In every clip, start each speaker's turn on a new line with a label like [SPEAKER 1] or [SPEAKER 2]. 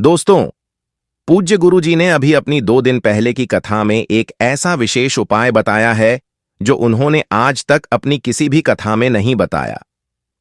[SPEAKER 1] दोस्तों, पूज्य गुरुजी ने अभी अपनी 2 दिन पहले की कथा में एक ऐसा विशेष उपाय बताया है जो उन्होंने आज तक अपनी किसी भी कथा में नहीं बताया।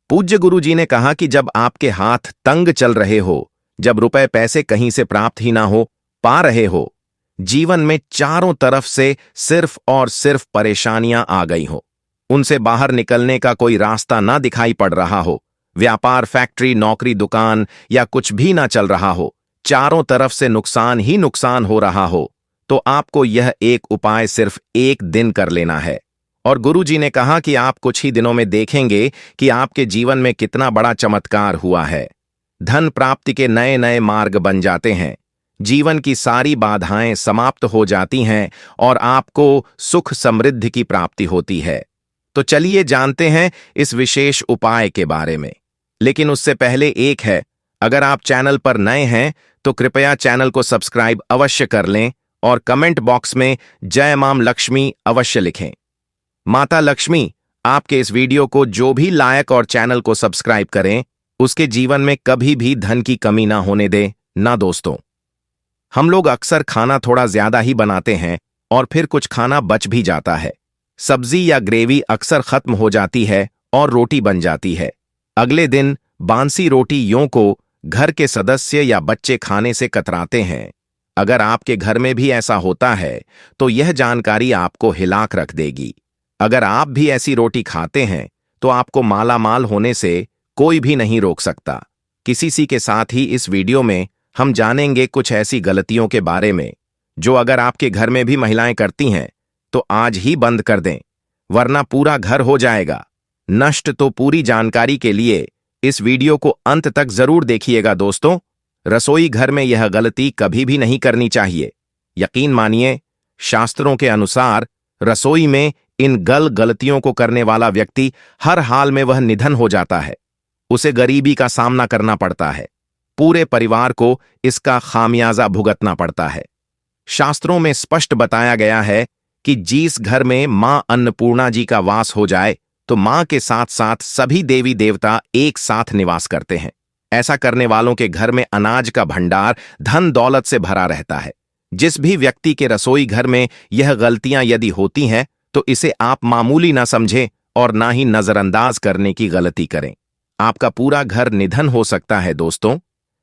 [SPEAKER 1] पूज्य गुरुजी ने कहा कि जब आपके हाथ तंग चल रहे हो, जब रुपए पैसे कहीं से प्राप्त ही ना हो पा रहे हो, जीवन में चारों तरफ से सिर्फ और सिर्फ परेशानियां आ गई हो, उनसे बाहर निकलने का कोई रास्ता ना दिखाई पड़ रहा हो, व्यापार, फैक्ट्री, नौकरी, दुकान या कुछ भी ना चल रहा हो, चारों तरफ से नुकसान ही नुकसान हो रहा हो, तो आपको यह एक उपाय सिर्फ 1 दिन कर लेना है। और गुरुजी ने कहा कि आप कुछ ही दिनों में देखेंगे कि आपके जीवन में कितना बड़ा चमत्कार हुआ है। धन प्राप्ति के नए नए मार्ग बन जाते हैं, जीवन की सारी बाधाएं समाप्त हो जाती हैं और आपको सुख समृद्धि की प्राप्ति होती है। तो चलिए जानते हैं इस विशेष उपाय के बारे में। लेकिन उससे पहले एक है, अगर आप चैनल पर नए हैं तो कृपया चैनल को सब्सक्राइब अवश्य कर लें और कमेंट बॉक्स में जय मां लक्ष्मी अवश्य लिखें। माता लक्ष्मी आपके इस वीडियो को जो भी लाइक और चैनल को सब्सक्राइब करें, उसके जीवन में कभी भी धन की कमी ना होने दे ना। दोस्तों, हम लोग अक्सर खाना थोड़ा ज्यादा ही बनाते हैं और फिर कुछ खाना बच भी जाता है। सब्जी या ग्रेवी अक्सर खत्म हो जाती है और रोटी बन जाती है। अगले दिन बांसी रोटियों को घर के सदस्य या बच्चे खाने से कतराते हैं। अगर आपके घर में भी ऐसा होता है तो यह जानकारी आपको हिलाक रख देगी। अगर आप भी ऐसी रोटी खाते हैं तो आपको माला माल होने से कोई भी नहीं रोक सकता। किसी के साथ ही इस वीडियो में हम जानेंगे कुछ ऐसी गलतियों के बारे में जो अगर आपके घर में भी महिलाएं करती हैं तो आज ही बंद कर दें, वरना पूरा घर हो जाएगा नष्ट। तो पूरी जानकारी के लिए इस वीडियो को अंत तक जरूर देखिएगा। दोस्तों, रसोई घर में यह गलती कभी भी नहीं करनी चाहिए। यकीन मानिए, शास्त्रों के अनुसार रसोई में इन गलतियों को करने वाला व्यक्ति हर हाल में वह निधन हो जाता है, उसे गरीबी का सामना करना पड़ता है, पूरे परिवार को इसका खामियाजा भुगतना पड़ता है। शास्त्रों में स्पष्ट बताया गया है कि जिस घर में मां अन्नपूर्णा जी का वास हो जाए तो मां के साथ साथ सभी देवी देवता एक साथ निवास करते हैं। ऐसा करने वालों के घर में अनाज का भंडार धन दौलत से भरा रहता है। जिस भी व्यक्ति के रसोई घर में यह गलतियां यदि होती हैं तो इसे आप मामूली ना समझें और ना ही नजरअंदाज करने की गलती करें। आपका पूरा घर निधन हो सकता है। दोस्तों,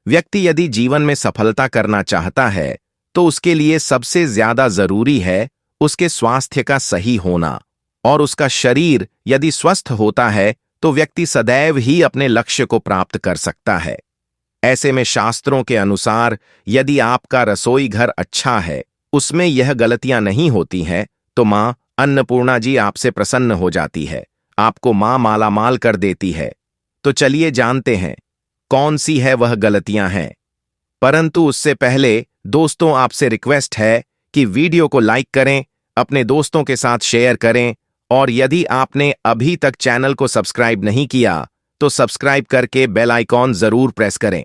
[SPEAKER 1] व्यक्ति यदि जीवन में सफलता करना चाहता है तो उसके लिए सबसे ज्यादा जरूरी है उसके स्वास्थ्य का सही होना, और उसका शरीर यदि स्वस्थ होता है तो व्यक्ति सदैव ही अपने लक्ष्य को प्राप्त कर सकता है। ऐसे में शास्त्रों के अनुसार यदि आपका रसोई घर अच्छा है, उसमें यह गलतियां नहीं होती हैं, तो मां अन्नपूर्णा जी आपसे प्रसन्न हो जाती है, आपको मां मालामाल कर देती है। तो चलिए जानते हैं कौन सी है वह गलतियां हैं। परंतु उससे पहले दोस्तों, आपसे रिक्वेस्ट है कि वीडियो को लाइक करें, अपने दोस्तों के साथ शेयर करें, और यदि आपने अभी तक चैनल को सब्सक्राइब नहीं किया तो सब्सक्राइब करके बेल आइकॉन जरूर प्रेस करें।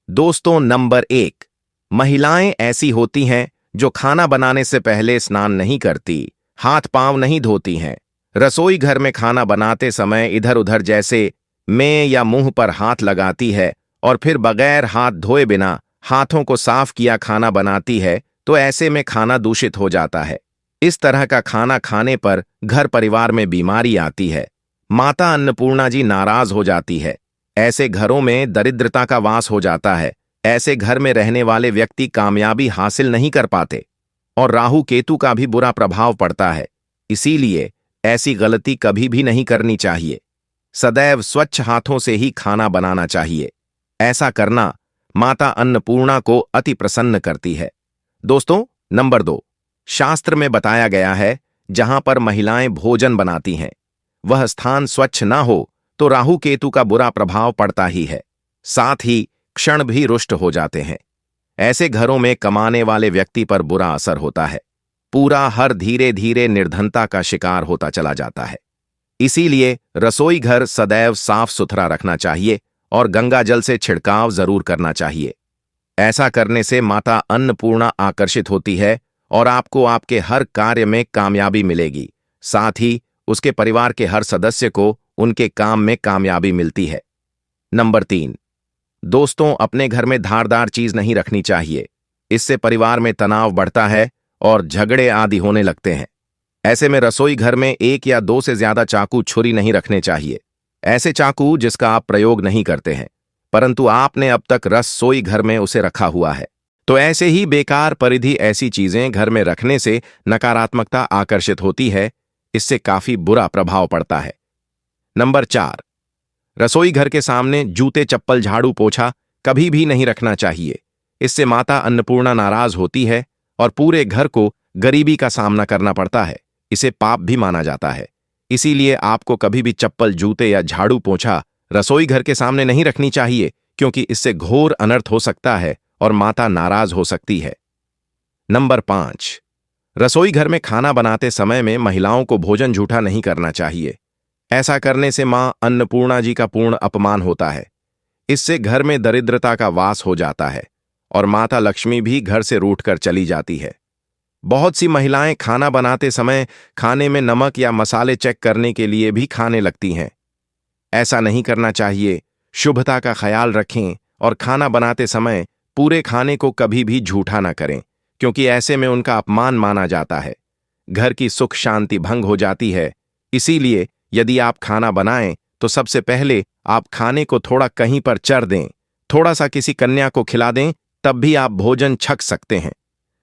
[SPEAKER 1] दोस्तों, नंबर 1, महिलाएं ऐसी होती हैं जो खाना बनाने से पहले स्नान नहीं करती, हाथ पांव नहीं धोती हैं। रसोई घर में खाना बनाते समय इधर उधर जैसे में या मुंह पर हाथ लगाती है और फिर बगैर हाथ धोए बिना हाथों को साफ किया खाना बनाती है, तो ऐसे में खाना दूषित हो जाता है। इस तरह का खाना खाने पर घर परिवार में बीमारी आती है, माता अन्नपूर्णा जी नाराज हो जाती है। ऐसे घरों में दरिद्रता का वास हो जाता है। ऐसे घर में रहने वाले व्यक्ति कामयाबी हासिल नहीं कर पाते और राहु केतु का भी बुरा प्रभाव पड़ता है। इसीलिए ऐसी गलती कभी भी नहीं करनी चाहिए। सदैव स्वच्छ हाथों से ही खाना बनाना चाहिए। ऐसा करना माता अन्नपूर्णा को अति प्रसन्न करती है। दोस्तों, नंबर 2, शास्त्र में बताया गया है जहां पर महिलाएं भोजन बनाती हैं, वह स्थान स्वच्छ ना हो तो राहु केतु का बुरा प्रभाव पड़ता ही है, साथ ही क्षण भी रुष्ट हो जाते हैं। ऐसे घरों में कमाने वाले व्यक्ति पर बुरा असर होता है, पूरा हर धीरे धीरे निर्धनता का शिकार होता चला जाता है। इसीलिए रसोई घर सदैव साफ सुथरा रखना चाहिए और गंगा जल से छिड़काव जरूर करना चाहिए। ऐसा करने से माता अन्नपूर्णा आकर्षित होती है और आपको आपके हर कार्य में कामयाबी मिलेगी, साथ ही उसके परिवार के हर सदस्य को उनके काम में कामयाबी मिलती है। नंबर 3, दोस्तों, अपने घर में धारदार चीज नहीं रखनी चाहिए। इससे परिवार में तनाव बढ़ता है और झगड़े आदि होने लगते हैं। ऐसे में रसोई घर में एक या दो से ज्यादा चाकू छुरी नहीं रखने चाहिए। ऐसे चाकू जिसका आप प्रयोग नहीं करते हैं, परंतु आपने अब तक रसोई घर में उसे रखा हुआ है। तो ऐसे ही बेकार परिधि ऐसी चीजें घर में रखने से नकारात्मकता आकर्षित होती है। इससे काफी बुरा प्रभाव पड़ता है। नंबर 4, रसोई घर के सामने जूते, चप्पल, झाड़ू, पोछा कभी भी नहीं रखना चाहिए। इससे माता अन्नपूर्णा नाराज होती है और पूरे घर को गरीबी का सामना करना पड़ता है। इसे पाप भी माना जाता है। इसीलिए आपको कभी भी चप्पल, जूते या झाड़ू, पोछा रसोई घर के सामने नहीं रखनी चाहिए, क्योंकि इससे घोर अनर्थ हो सकता है और माता नाराज हो सकती है। नंबर 5, रसोई घर में खाना बनाते समय में महिलाओं को भोजन जूठा नहीं करना चाहिए। ऐसा करने से मां अन्नपूर्णा जी का पूर्ण अपमान होता है। इससे घर में दरिद्रता का वास हो जाता है और माता लक्ष्मी भी घर से रूठकर चली जाती है। बहुत सी महिलाएं खाना बनाते समय खाने में नमक या मसाले चेक करने के लिए भी खाने लगती हैं। ऐसा नहीं करना चाहिए। शुभता का ख्याल रखें और खाना बनाते समय पूरे खाने को कभी भी झूठा ना करें, क्योंकि ऐसे में उनका अपमान माना जाता है। घर की सुख शांति भंग हो जाती है। इसीलिए यदि आप खाना बनाएं तो सबसे पहले आप खाने को थोड़ा कहीं पर चर दें, थोड़ा सा किसी कन्या को खिला दें, तब भी आप भोजन छक सकते हैं।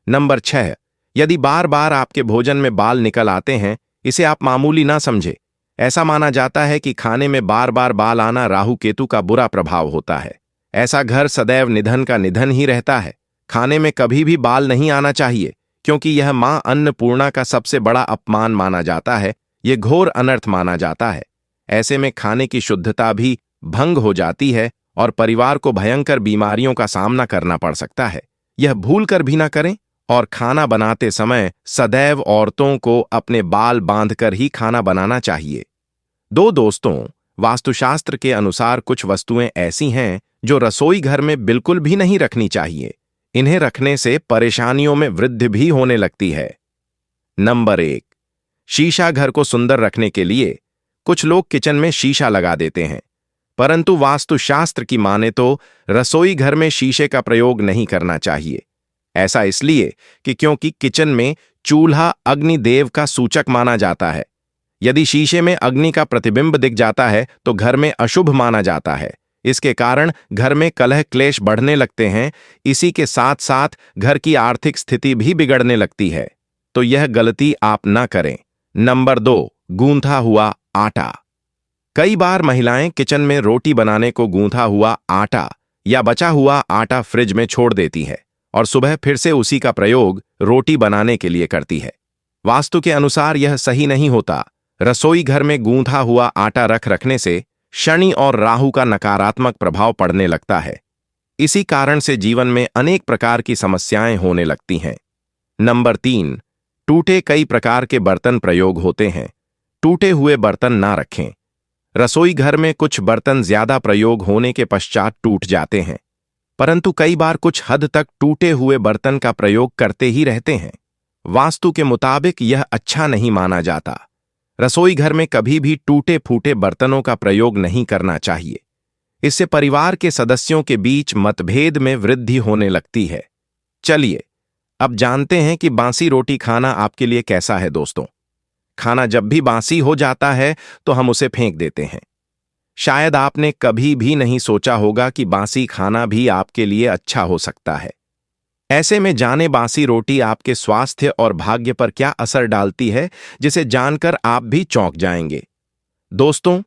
[SPEAKER 1] नंबर 6, यदि बार बार आपके भोजन में बाल निकल आते हैं, इसे आप मामूली ना समझे। ऐसा माना जाता है कि खाने में बार बार बाल आना राहु केतु का बुरा प्रभाव होता है। ऐसा घर सदैव निधन का निधन ही रहता है। खाने में कभी भी बाल नहीं आना चाहिए, क्योंकि यह मां अन्नपूर्णा का सबसे बड़ा अपमान माना जाता है। यह घोर अनर्थ माना जाता है। ऐसे में खाने की शुद्धता भी भंग हो जाती है और परिवार को भयंकर बीमारियों का सामना करना पड़ सकता है। यह भूल कर भी ना करें और खाना बनाते समय सदैव औरतों को अपने बाल बांधकर ही खाना बनाना चाहिए। दोस्तों, वास्तुशास्त्र के अनुसार कुछ वस्तुएं ऐसी हैं जो रसोई घर में बिल्कुल भी नहीं रखनी चाहिए। इन्हें रखने से परेशानियों में वृद्धि भी होने लगती है। नंबर 1, शीशा। घर को सुंदर रखने के लिए कुछ लोग किचन में शीशा लगा देते हैं, परंतु वास्तुशास्त्र की माने तो रसोई घर में शीशे का प्रयोग नहीं करना चाहिए। ऐसा इसलिए कि क्योंकि किचन में चूल्हा अग्निदेव का सूचक माना जाता है। यदि शीशे में अग्नि का प्रतिबिंब दिख जाता है तो घर में अशुभ माना जाता है। इसके कारण घर में कलह क्लेश बढ़ने लगते हैं। इसी के साथ साथ घर की आर्थिक स्थिति भी बिगड़ने लगती है। तो यह गलती आप ना करें। नंबर 2, गूंथा हुआ आटा। कई बार महिलाएं किचन में रोटी बनाने को गूंथा हुआ आटा या बचा हुआ आटा फ्रिज में छोड़ देती है और सुबह फिर से उसी का प्रयोग रोटी बनाने के लिए करती है। वास्तु के अनुसार यह सही नहीं होता। रसोई घर में गूंथा हुआ आटा रखने से शनि और राहु का नकारात्मक प्रभाव पड़ने लगता है। इसी कारण से जीवन में अनेक प्रकार की समस्याएं होने लगती हैं। नंबर 3, टूटे कई प्रकार के बर्तन प्रयोग होते हैं। टूटे हुए बर्तन ना रखें। रसोई घर में कुछ बर्तन ज्यादा प्रयोग होने के पश्चात टूट जाते हैं, परंतु कई बार कुछ हद तक टूटे हुए बर्तन का प्रयोग करते ही रहते हैं। वास्तु के मुताबिक यह अच्छा नहीं माना जाता। रसोई घर में कभी भी टूटे फूटे बर्तनों का प्रयोग नहीं करना चाहिए। इससे परिवार के सदस्यों के बीच मतभेद में वृद्धि होने लगती है। चलिए अब जानते हैं कि बासी रोटी खाना आपके लिए कैसा है। दोस्तों, खाना जब भी बासी हो जाता है तो हम उसे फेंक देते हैं। शायद आपने कभी भी नहीं सोचा होगा कि बासी खाना भी आपके लिए अच्छा हो सकता है। ऐसे में जाने बासी रोटी आपके स्वास्थ्य और भाग्य पर क्या असर डालती है, जिसे जानकर आप भी चौंक जाएंगे। दोस्तों,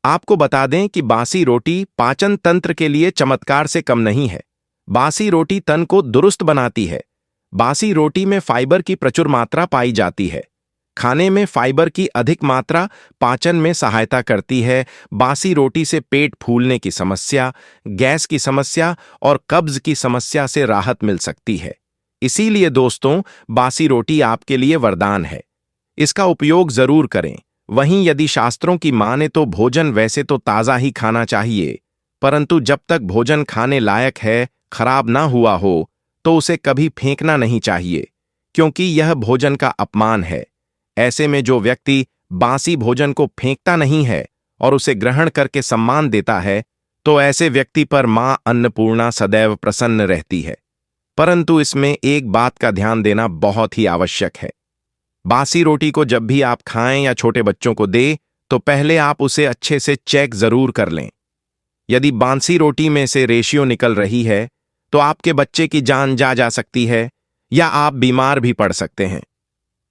[SPEAKER 1] आपको बता दें कि बासी रोटी पाचन तंत्र के लिए चमत्कार से कम नहीं है। बासी रोटी तन को दुरुस्त बनाती है। बासी रोटी में फाइबर की प्रचुर मात्रा पाई जाती है। खाने में फाइबर की अधिक मात्रा पाचन में सहायता करती है। बासी रोटी से पेट फूलने की समस्या, गैस की समस्या और कब्ज की समस्या से राहत मिल सकती है। इसीलिए दोस्तों, बासी रोटी आपके लिए वरदान है। इसका उपयोग जरूर करें। वहीं यदि शास्त्रों की माने तो भोजन वैसे तो ताज़ा ही खाना चाहिए, परंतु जब तक भोजन खाने लायक है, खराब ना हुआ हो, तो उसे कभी फेंकना नहीं चाहिए, क्योंकि यह भोजन का अपमान है। ऐसे में जो व्यक्ति बासी भोजन को फेंकता नहीं है और उसे ग्रहण करके सम्मान देता है, तो ऐसे व्यक्ति पर मां अन्नपूर्णा सदैव प्रसन्न रहती है। परंतु इसमें एक बात का ध्यान देना बहुत ही आवश्यक है। बासी रोटी को जब भी आप खाएं या छोटे बच्चों को दें तो पहले आप उसे अच्छे से चेक जरूर कर लें। यदि बासी रोटी में से रेशियो निकल रही है तो आपके बच्चे की जान जा सकती है या आप बीमार भी पड़ सकते हैं।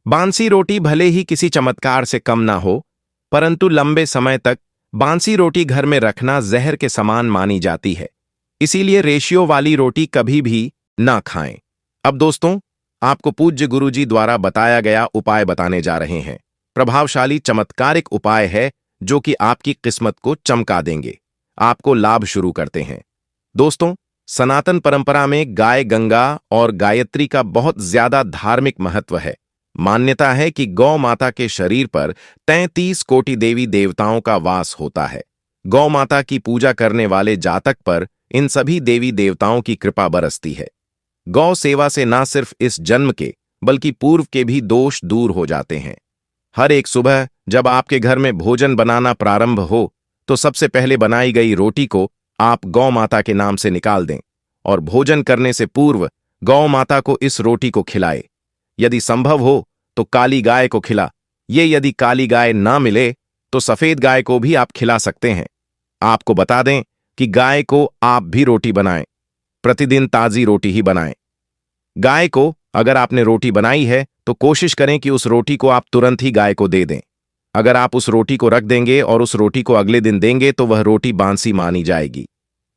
[SPEAKER 1] बासी रोटी भले ही किसी चमत्कार से कम ना हो, परंतु लंबे समय तक बासी रोटी घर में रखना जहर के समान मानी जाती है। इसीलिए रेशियो वाली रोटी कभी भी ना खाएं। अब दोस्तों, आपको पूज्य गुरुजी द्वारा बताया गया उपाय बताने जा रहे हैं। प्रभावशाली चमत्कारिक उपाय है जो कि आपकी किस्मत को चमका देंगे, आपको लाभ शुरू करते हैं। दोस्तों, सनातन परंपरा में गाय गंगा और गायत्री का बहुत ज्यादा धार्मिक महत्व है। मान्यता है कि गौ माता के शरीर पर 33 कोटि देवी देवताओं का वास होता है। गौ माता की पूजा करने वाले जातक पर इन सभी देवी देवताओं की कृपा बरसती है। गौ सेवा से न सिर्फ इस जन्म के बल्कि पूर्व के भी दोष दूर हो जाते हैं। हर एक सुबह जब आपके घर में भोजन बनाना प्रारंभ हो तो सबसे पहले बनाई गई रोटी को आप गौ माता के नाम से निकाल दें और भोजन करने से पूर्व गौ माता को इस रोटी को खिलाए। यदि संभव हो तो काली गाय को खिला। ये यदि काली गाय ना मिले तो सफेद गाय को भी आप खिला सकते हैं। आपको बता दें कि गाय को आप भी रोटी बनाएं, प्रतिदिन ताजी रोटी ही बनाएं। गाय को अगर आपने रोटी बनाई है तो कोशिश करें कि उस रोटी को आप तुरंत ही गाय को दे दें। अगर आप उस रोटी को रख देंगे और उस रोटी को अगले दिन देंगे तो वह रोटी बासी मानी जाएगी।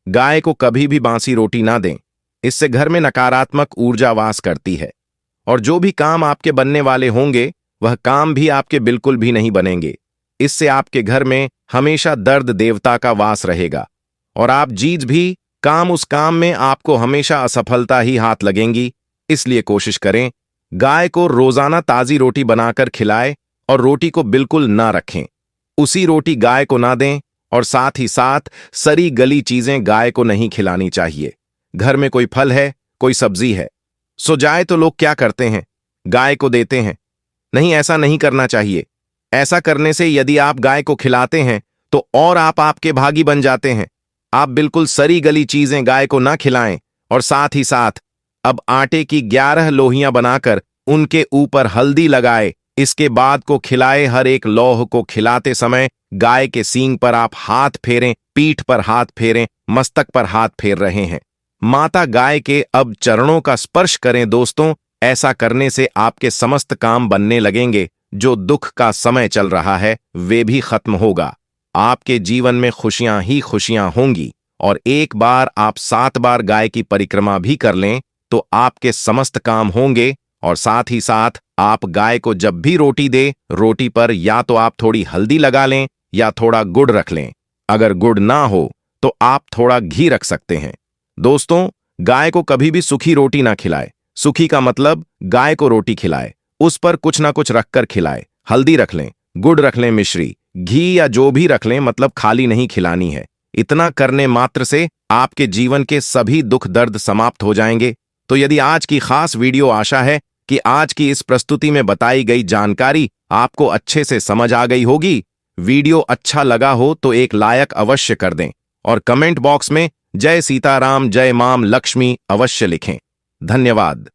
[SPEAKER 1] गाय को कभी भी बासी रोटी ना दें, इससे घर में नकारात्मक ऊर्जा वास करती है और जो भी काम आपके बनने वाले होंगे वह काम भी आपके बिल्कुल भी नहीं बनेंगे। इससे आपके घर में हमेशा दर्द देवता का वास रहेगा और आप जीत भी उस काम में आपको हमेशा असफलता ही हाथ लगेंगी। इसलिए कोशिश करें गाय को रोजाना ताजी रोटी बनाकर खिलाएं और रोटी को बिल्कुल ना रखें। उसी रोटी गाय को ना दें और साथ ही साथ सड़ी गली चीजें गाय को नहीं खिलानी चाहिए। घर में कोई फल है, कोई सब्जी है, सो जाए तो लोग क्या करते हैं, गाय को देते हैं। नहीं, ऐसा नहीं करना चाहिए। ऐसा करने से यदि आप गाय को खिलाते हैं तो और आप आपके भागी बन जाते हैं। आप बिल्कुल सड़ी गली चीजें गाय को ना खिलाएं और साथ ही साथ अब आटे की 11 लोहियां बनाकर उनके ऊपर हल्दी लगाए, इसके बाद को खिलाए। हर एक लौह को खिलाते समय गाय के सींग पर आप हाथ फेरें, पीठ पर हाथ फेरें, मस्तक पर हाथ फेर रहे हैं। माता गाय के अब चरणों का स्पर्श करें। दोस्तों, ऐसा करने से आपके समस्त काम बनने लगेंगे। जो दुख का समय चल रहा है वे भी खत्म होगा। आपके जीवन में खुशियां ही खुशियां होंगी और एक बार आप 7 बार गाय की परिक्रमा भी कर लें तो आपके समस्त काम होंगे। और साथ ही साथ आप गाय को जब भी रोटी दे, रोटी पर या तो आप थोड़ी हल्दी लगा लें या थोड़ा गुड़ रख लें। अगर गुड़ ना हो तो आप थोड़ा घी रख सकते हैं। दोस्तों, गाय को कभी भी सूखी रोटी ना खिलाए। सूखी का मतलब गाय को रोटी खिलाए, उस पर कुछ ना कुछ रखकर खिलाए। हल्दी रख लें, गुड़ रख लें, मिश्री, घी या जो भी रख लें, मतलब खाली नहीं खिलानी है। इतना करने मात्र से आपके जीवन के सभी दुख दर्द समाप्त हो जाएंगे। तो यदि आज की खास वीडियो, आशा है कि आज की इस प्रस्तुति में बताई गई जानकारी आपको अच्छे से समझ आ गई होगी। वीडियो अच्छा लगा हो तो एक लाइक अवश्य कर दें और कमेंट बॉक्स में जय सीताराम, जय मां लक्ष्मी अवश्य लिखें। धन्यवाद।